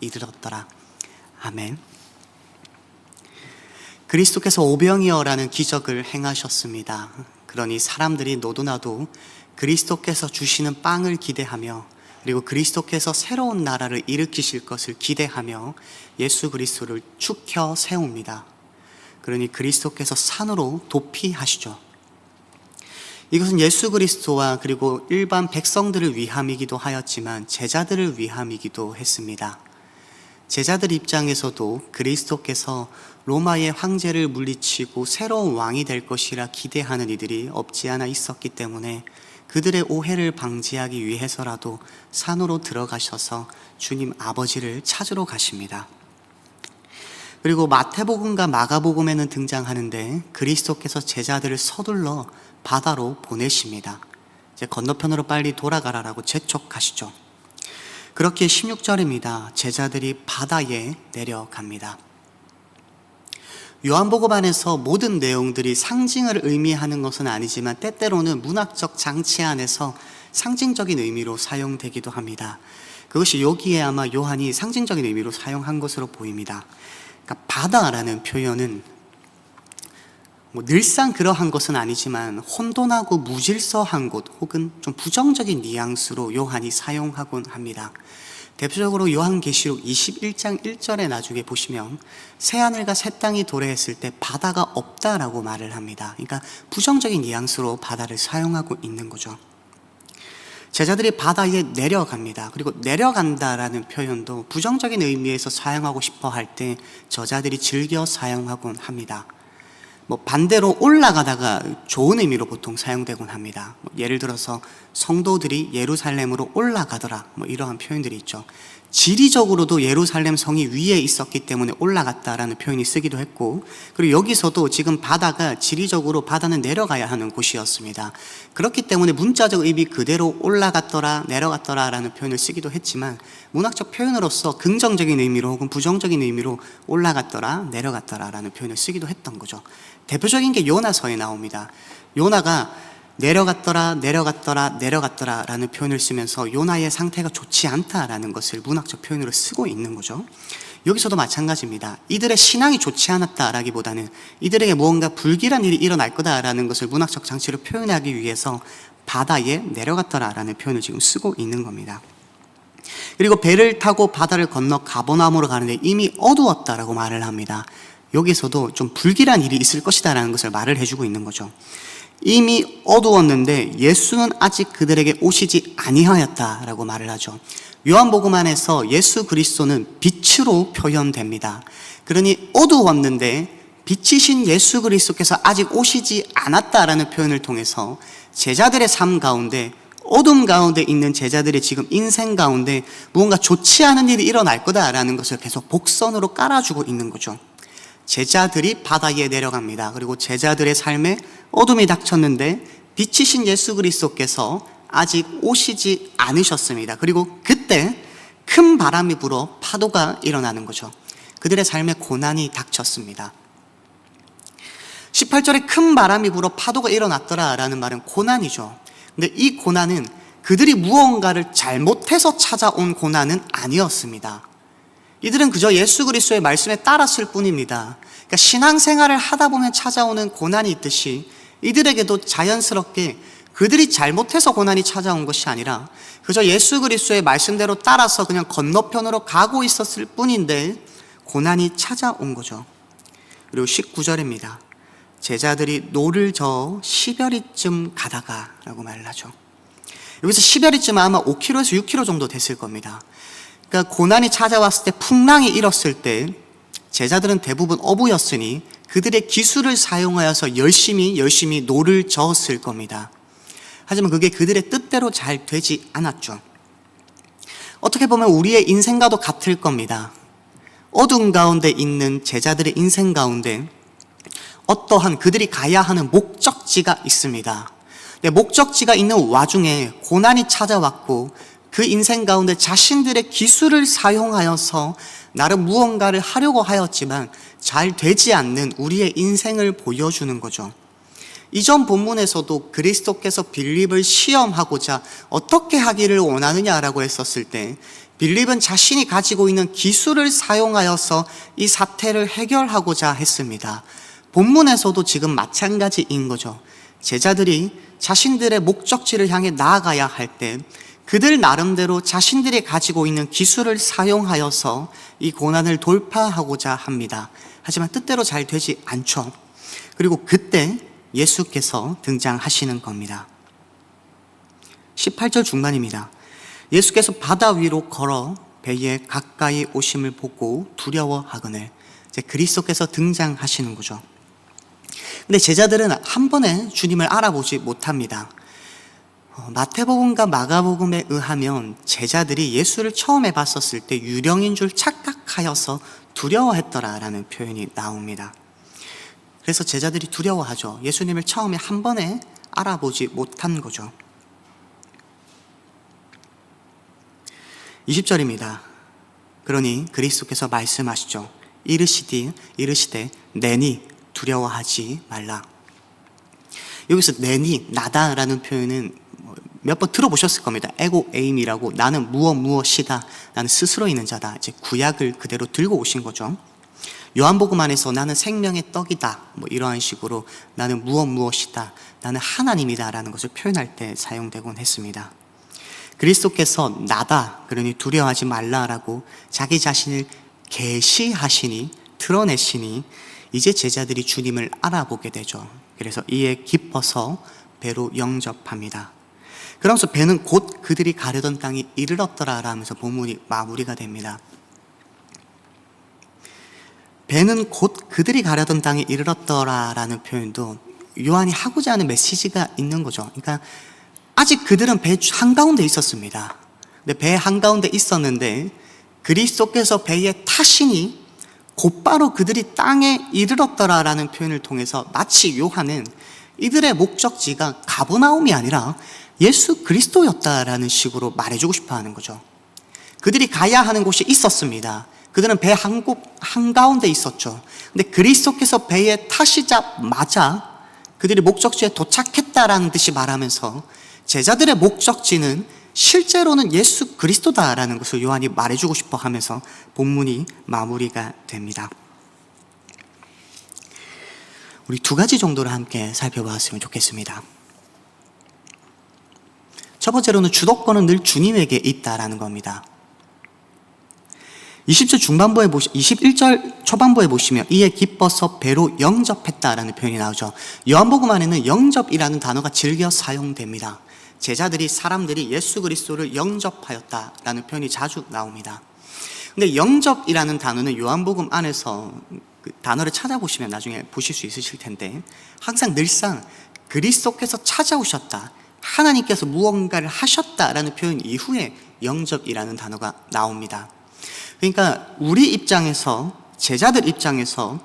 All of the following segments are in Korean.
이르렀더라. 아멘. 그리스도께서 오병이어라는 기적을 행하셨습니다. 그러니 사람들이 너도나도 그리스도께서 주시는 빵을 기대하며 그리고 그리스도께서 새로운 나라를 일으키실 것을 기대하며 예수 그리스도를 축혀 세웁니다. 그러니 그리스도께서 산으로 도피하시죠. 이것은 예수 그리스도와 그리고 일반 백성들을 위함이기도 하였지만 제자들을 위함이기도 했습니다. 제자들 입장에서도 그리스도께서 로마의 황제를 물리치고 새로운 왕이 될 것이라 기대하는 이들이 없지 않아 있었기 때문에 그들의 오해를 방지하기 위해서라도 산으로 들어가셔서 주님 아버지를 찾으러 가십니다. 그리고 마태복음과 마가복음에는 등장하는데 그리스도께서 제자들을 서둘러 바다로 보내십니다. 이제 건너편으로 빨리 돌아가라라고 재촉하시죠. 그렇게 16절입니다. 제자들이 바다에 내려갑니다. 요한복음 안에서 모든 내용들이 상징을 의미하는 것은 아니지만 때때로는 문학적 장치 안에서 상징적인 의미로 사용되기도 합니다. 그것이 여기에 아마 요한이 상징적인 의미로 사용한 것으로 보입니다. 그러니까 바다라는 표현은 늘상 그러한 것은 아니지만 혼돈하고 무질서한 곳 혹은 좀 부정적인 뉘앙스로 요한이 사용하곤 합니다. 대표적으로 요한계시록 21장 1절에 나중에 보시면 새하늘과 새 땅이 도래했을 때 바다가 없다라고 말을 합니다. 그러니까 부정적인 뉘앙스로 바다를 사용하고 있는 거죠. 제자들이 바다에 내려갑니다. 그리고 내려간다라는 표현도 부정적인 의미에서 사용하고 싶어 할 때 저자들이 즐겨 사용하곤 합니다. 반대로 올라가다가 좋은 의미로 보통 사용되곤 합니다. 예를 들어서 성도들이 예루살렘으로 올라가더라, 이러한 표현들이 있죠. 지리적으로도 예루살렘 성이 위에 있었기 때문에 올라갔다라는 표현이 쓰기도 했고, 그리고 여기서도 지금 바다가 지리적으로 바다는 내려가야 하는 곳이었습니다. 그렇기 때문에 문자적 의미 그대로 올라갔더라, 내려갔더라라는 표현을 쓰기도 했지만 문학적 표현으로서 긍정적인 의미로 혹은 부정적인 의미로 올라갔더라, 내려갔더라라는 표현을 쓰기도 했던 거죠. 대표적인 게 요나서에 나옵니다. 요나가 내려갔더라, 내려갔더라, 내려갔더라 라는 표현을 쓰면서 요나의 상태가 좋지 않다라는 것을 문학적 표현으로 쓰고 있는 거죠. 여기서도 마찬가지입니다. 이들의 신앙이 좋지 않았다라기보다는 이들에게 무언가 불길한 일이 일어날 거다라는 것을 문학적 장치로 표현하기 위해서 바다에 내려갔더라라는 표현을 지금 쓰고 있는 겁니다. 그리고 배를 타고 바다를 건너 가버나움으로 가는데 이미 어두웠다라고 말을 합니다. 여기서도 좀 불길한 일이 있을 것이다라는 것을 말을 해주고 있는 거죠. 이미 어두웠는데 예수는 아직 그들에게 오시지 아니하였다라고 말을 하죠. 요한복음 안에서 예수 그리스도는 빛으로 표현됩니다. 그러니 어두웠는데 빛이신 예수 그리스도께서 아직 오시지 않았다라는 표현을 통해서 제자들의 삶 가운데 어둠 가운데 있는 제자들의 지금 인생 가운데 무언가 좋지 않은 일이 일어날 거다라는 것을 계속 복선으로 깔아주고 있는 거죠. 제자들이 바다에 내려갑니다. 그리고 제자들의 삶에 어둠이 닥쳤는데 빛이신 예수 그리스도께서 아직 오시지 않으셨습니다. 그리고 그때 큰 바람이 불어 파도가 일어나는 거죠. 그들의 삶에 고난이 닥쳤습니다. 18절에 큰 바람이 불어 파도가 일어났더라라는 말은 고난이죠. 근데 이 고난은 그들이 무언가를 잘못해서 찾아온 고난은 아니었습니다. 이들은 그저 예수 그리스도의 말씀에 따랐을 뿐입니다. 그러니까 신앙생활을 하다 보면 찾아오는 고난이 있듯이 이들에게도 자연스럽게 그들이 잘못해서 고난이 찾아온 것이 아니라 그저 예수 그리스도의 말씀대로 따라서 그냥 건너편으로 가고 있었을 뿐인데 고난이 찾아온 거죠. 그리고 19절입니다. 제자들이 노를 저어 10여리쯤 가다가 라고 말을 하죠. 여기서 10여리쯤은 아마 5km에서 6km 정도 됐을 겁니다. 그러니까 고난이 찾아왔을 때 풍랑이 일었을 때 제자들은 대부분 어부였으니 그들의 기술을 사용하여서 열심히 노를 저었을 겁니다. 하지만 그게 그들의 뜻대로 잘 되지 않았죠. 어떻게 보면 우리의 인생과도 같을 겁니다. 어둠 가운데 있는 제자들의 인생 가운데 어떠한 그들이 가야 하는 목적지가 있습니다. 목적지가 있는 와중에 고난이 찾아왔고 그 인생 가운데 자신들의 기술을 사용하여서 나름 무언가를 하려고 하였지만 잘 되지 않는 우리의 인생을 보여주는 거죠. 이전 본문에서도 그리스도께서 빌립을 시험하고자 어떻게 하기를 원하느냐라고 했었을 때 빌립은 자신이 가지고 있는 기술을 사용하여서 이 사태를 해결하고자 했습니다. 본문에서도 지금 마찬가지인 거죠. 제자들이 자신들의 목적지를 향해 나아가야 할 때 그들 나름대로 자신들이 가지고 있는 기술을 사용하여서 이 고난을 돌파하고자 합니다. 하지만 뜻대로 잘 되지 않죠. 그리고 그때 예수께서 등장하시는 겁니다. 18절 중반입니다. 예수께서 바다 위로 걸어 배에 가까이 오심을 보고 두려워하거늘. 이제 그리스도께서 등장하시는 거죠. 근데 제자들은 한 번에 주님을 알아보지 못합니다. 마태복음과 마가복음에 의하면 제자들이 예수를 처음에 봤었을 때 유령인 줄 착각하여서 두려워했더라라는 표현이 나옵니다. 그래서 제자들이 두려워하죠. 예수님을 처음에 한 번에 알아보지 못한 거죠. 20절입니다. 그러니 그리스도께서 말씀하시죠. 이르시되 내니 두려워하지 말라. 여기서 내니, 나다라는 표현은 몇 번 들어보셨을 겁니다. 에고 에임이라고, 나는 무엇이다, 나는 스스로 있는 자다. 이제 구약을 그대로 들고 오신 거죠. 요한복음 안에서 나는 생명의 떡이다, 이러한 식으로 나는 무엇이다, 나는 하나님이다 라는 것을 표현할 때 사용되곤 했습니다. 그리스도께서 나다, 그러니 두려워하지 말라라고 자기 자신을 계시하시니, 드러내시니 이제 제자들이 주님을 알아보게 되죠. 그래서 이에 기뻐서 배로 영접합니다. 그러면서 배는 곧 그들이 가려던 땅에 이르렀더라 라면서 본문이 마무리가 됩니다. 배는 곧 그들이 가려던 땅에 이르렀더라 라는 표현도 요한이 하고자 하는 메시지가 있는 거죠. 그러니까 아직 그들은 배 한가운데 있었습니다. 근데 배 한가운데 있었는데 그리스도께서 배에 타시니 곧바로 그들이 땅에 이르렀더라 라는 표현을 통해서 마치 요한은 이들의 목적지가 가버나움이 아니라 예수 그리스도였다라는 식으로 말해주고 싶어 하는 거죠. 그들이 가야 하는 곳이 있었습니다. 그들은 배 한가운데 있었죠. 근데 그리스도께서 배에 타시자마자 그들이 목적지에 도착했다라는 듯이 말하면서 제자들의 목적지는 실제로는 예수 그리스도다라는 것을 요한이 말해주고 싶어 하면서 본문이 마무리가 됩니다. 우리 두 가지 정도를 함께 살펴봤으면 좋겠습니다. 첫 번째로는 주도권은 늘 주님에게 있다라는 겁니다. 21절 초반부에 보시면 이에 기뻐서 배로 영접했다라는 표현이 나오죠. 요한복음 안에는 영접이라는 단어가 즐겨 사용됩니다. 제자들이, 사람들이 예수 그리스도를 영접하였다라는 표현이 자주 나옵니다. 근데 영접이라는 단어는 요한복음 안에서 그 단어를 찾아보시면 나중에 보실 수 있으실 텐데 항상 늘상 그리스도께서 찾아오셨다, 하나님께서 무언가를 하셨다라는 표현 이후에 영접이라는 단어가 나옵니다. 그러니까 우리 입장에서, 제자들 입장에서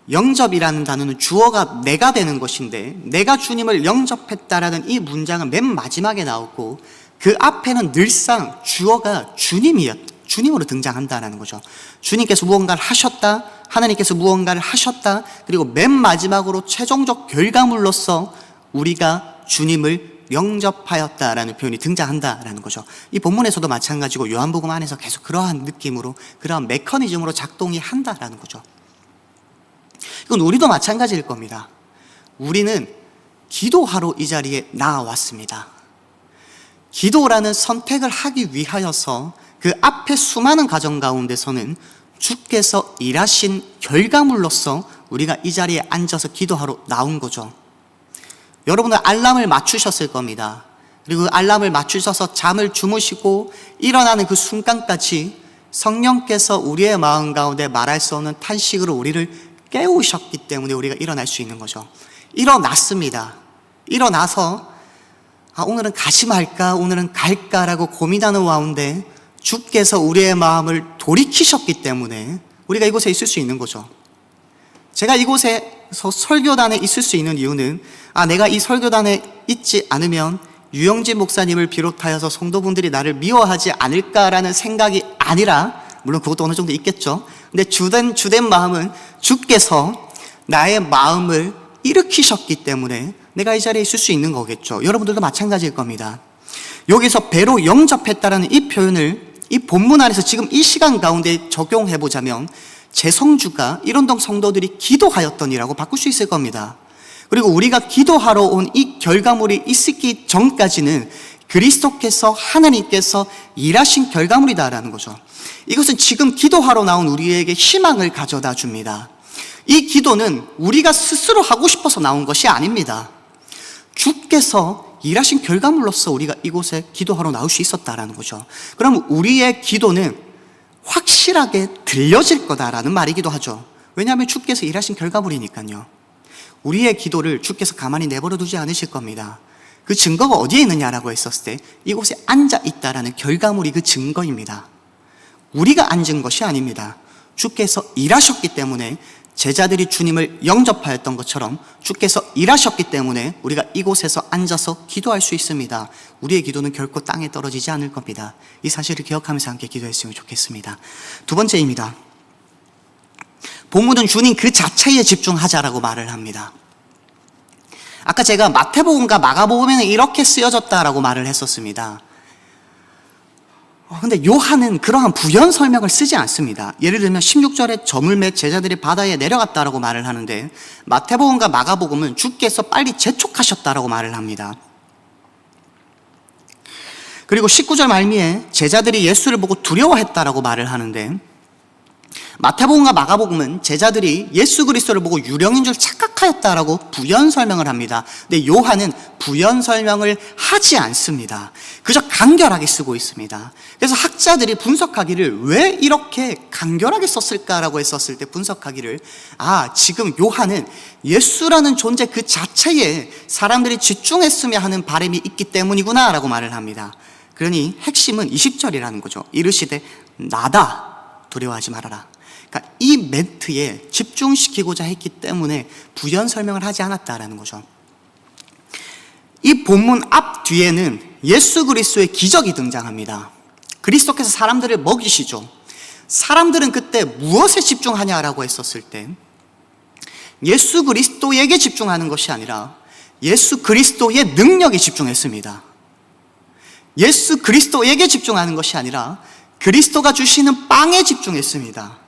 영접이라는 단어는 주어가 내가 되는 것인데 내가 주님을 영접했다라는 이 문장은 맨 마지막에 나오고 그 앞에는 늘상 주어가 주님으로 등장한다는 거죠. 주님께서 무언가를 하셨다, 하나님께서 무언가를 하셨다, 그리고 맨 마지막으로 최종적 결과물로서 우리가 주님을 영접하였다라는 표현이 등장한다라는 거죠. 이 본문에서도 마찬가지고 요한복음 안에서 계속 그러한 느낌으로, 그러한 메커니즘으로 작동이 한다라는 거죠. 이건 우리도 마찬가지일 겁니다. 우리는 기도하러 이 자리에 나와왔습니다. 기도라는 선택을 하기 위하여서 그 앞에 수많은 과정 가운데서는 주께서 일하신 결과물로서 우리가 이 자리에 앉아서 기도하러 나온 거죠. 여러분은 알람을 맞추셨을 겁니다. 그리고 알람을 맞추셔서 잠을 주무시고 일어나는 그 순간까지 성령께서 우리의 마음 가운데 말할 수 없는 탄식으로 우리를 깨우셨기 때문에 우리가 일어날 수 있는 거죠. 일어났습니다. 일어나서 오늘은 가지 말까, 오늘은 갈까라고 고민하는 가운데 주께서 우리의 마음을 돌이키셨기 때문에 우리가 이곳에 있을 수 있는 거죠. 제가 이곳에서 설교단에 있을 수 있는 이유는 내가 이 설교단에 있지 않으면 유영진 목사님을 비롯하여서 성도분들이 나를 미워하지 않을까라는 생각이 아니라, 물론 그것도 어느 정도 있겠죠. 근데 주된 마음은 주께서 나의 마음을 일으키셨기 때문에 내가 이 자리에 있을 수 있는 거겠죠. 여러분들도 마찬가지일 겁니다. 여기서 배로 영접했다라는 이 표현을 이 본문 안에서 지금 이 시간 가운데 적용해 보자면 재성주가 일원동 성도들이 기도하였더니라고 바꿀 수 있을 겁니다. 그리고 우리가 기도하러 온 이 결과물이 있기 전까지는 그리스도께서, 하나님께서 일하신 결과물이다라는 거죠. 이것은 지금 기도하러 나온 우리에게 희망을 가져다 줍니다. 이 기도는 우리가 스스로 하고 싶어서 나온 것이 아닙니다. 주께서 일하신 결과물로서 우리가 이곳에 기도하러 나올 수 있었다라는 거죠. 그럼 우리의 기도는 확실하게 들려질 거다라는 말이기도 하죠. 왜냐하면 주께서 일하신 결과물이니까요. 우리의 기도를 주께서 가만히 내버려 두지 않으실 겁니다. 그 증거가 어디에 있느냐라고 했었을 때 이곳에 앉아 있다라는 결과물이 그 증거입니다. 우리가 앉은 것이 아닙니다. 주께서 일하셨기 때문에 제자들이 주님을 영접하였던 것처럼 주께서 일하셨기 때문에 우리가 이곳에서 앉아서 기도할 수 있습니다. 우리의 기도는 결코 땅에 떨어지지 않을 겁니다. 이 사실을 기억하면서 함께 기도했으면 좋겠습니다. 두 번째입니다. 본문은 주님 그 자체에 집중하자라고 말을 합니다. 아까 제가 마태복음과 마가복음에는 이렇게 쓰여졌다라고 말을 했었습니다. 근데 요한은 그러한 부연 설명을 쓰지 않습니다. 예를 들면 16절에 저물 매 제자들이 바다에 내려갔다라고 말을 하는데 마태복음과 마가복음은 주께서 빨리 재촉하셨다라고 말을 합니다. 그리고 19절 말미에 제자들이 예수를 보고 두려워했다라고 말을 하는데 마태복음과 마가복음은 제자들이 예수 그리스도를 보고 유령인 줄 착각하였다라고 부연 설명을 합니다. 근데 요한은 부연 설명을 하지 않습니다. 그저 간결하게 쓰고 있습니다. 그래서 학자들이 분석하기를 왜 이렇게 간결하게 썼을까라고 했었을 때 분석하기를 지금 요한은 예수라는 존재 그 자체에 사람들이 집중했으며 하는 바람이 있기 때문이구나 라고 말을 합니다. 그러니 핵심은 20절이라는 거죠. 이르시되 나다 두려워하지 말아라. 그러니까 이 멘트에 집중시키고자 했기 때문에 부연 설명을 하지 않았다라는 거죠. 이 본문 앞 뒤에는 예수 그리스도의 기적이 등장합니다. 그리스도께서 사람들을 먹이시죠. 사람들은 그때 무엇에 집중하냐라고 했었을 때 예수 그리스도에게 집중하는 것이 아니라 예수 그리스도의 능력에 집중했습니다. 예수 그리스도에게 집중하는 것이 아니라 그리스도가 주시는 빵에 집중했습니다.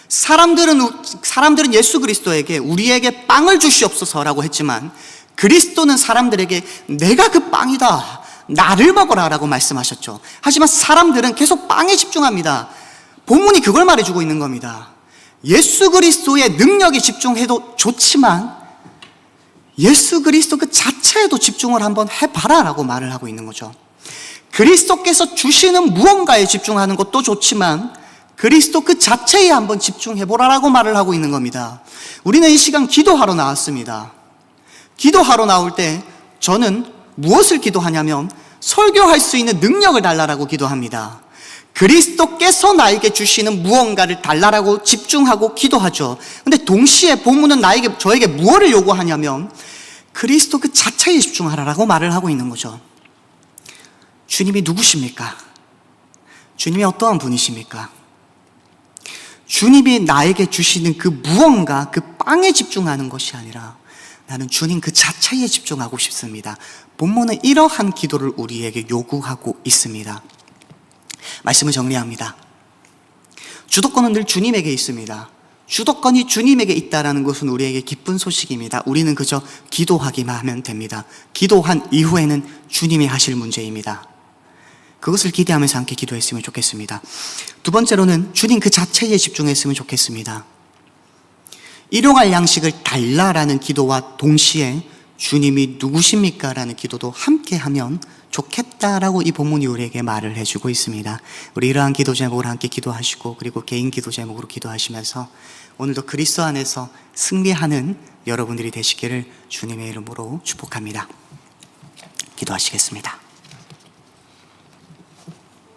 사람들은 예수 그리스도에게 우리에게 빵을 주시옵소서라고 했지만 그리스도는 사람들에게 내가 그 빵이다, 나를 먹어라 라고 말씀하셨죠. 하지만 사람들은 계속 빵에 집중합니다. 본문이 그걸 말해주고 있는 겁니다. 예수 그리스도의 능력에 집중해도 좋지만 예수 그리스도 그 자체에도 집중을 한번 해봐라 라고 말을 하고 있는 거죠. 그리스도께서 주시는 무언가에 집중하는 것도 좋지만 그리스도 그 자체에 한번 집중해보라라고 말을 하고 있는 겁니다. 우리는 이 시간 기도하러 나왔습니다. 기도하러 나올 때 저는 무엇을 기도하냐면 설교할 수 있는 능력을 달라라고 기도합니다. 그리스도께서 나에게 주시는 무언가를 달라라고 집중하고 기도하죠. 근데 동시에 본문은 저에게 무엇을 요구하냐면 그리스도 그 자체에 집중하라라고 말을 하고 있는 거죠. 주님이 누구십니까? 주님이 어떠한 분이십니까? 주님이 나에게 주시는 그 무언가, 그 빵에 집중하는 것이 아니라 나는 주님 그 자체에 집중하고 싶습니다. 본문은 이러한 기도를 우리에게 요구하고 있습니다. 말씀을 정리합니다. 주도권은 늘 주님에게 있습니다. 주도권이 주님에게 있다는 것은 우리에게 기쁜 소식입니다. 우리는 그저 기도하기만 하면 됩니다. 기도한 이후에는 주님이 하실 문제입니다. 그것을 기대하면서 함께 기도했으면 좋겠습니다. 두 번째로는 주님 그 자체에 집중했으면 좋겠습니다. 일용할 양식을 달라라는 기도와 동시에 주님이 누구십니까? 라는 기도도 함께 하면 좋겠다라고 이 본문이 우리에게 말을 해주고 있습니다. 우리 이러한 기도 제목으로 함께 기도하시고 그리고 개인 기도 제목으로 기도하시면서 오늘도 그리스도 안에서 승리하는 여러분들이 되시기를 주님의 이름으로 축복합니다. 기도하시겠습니다.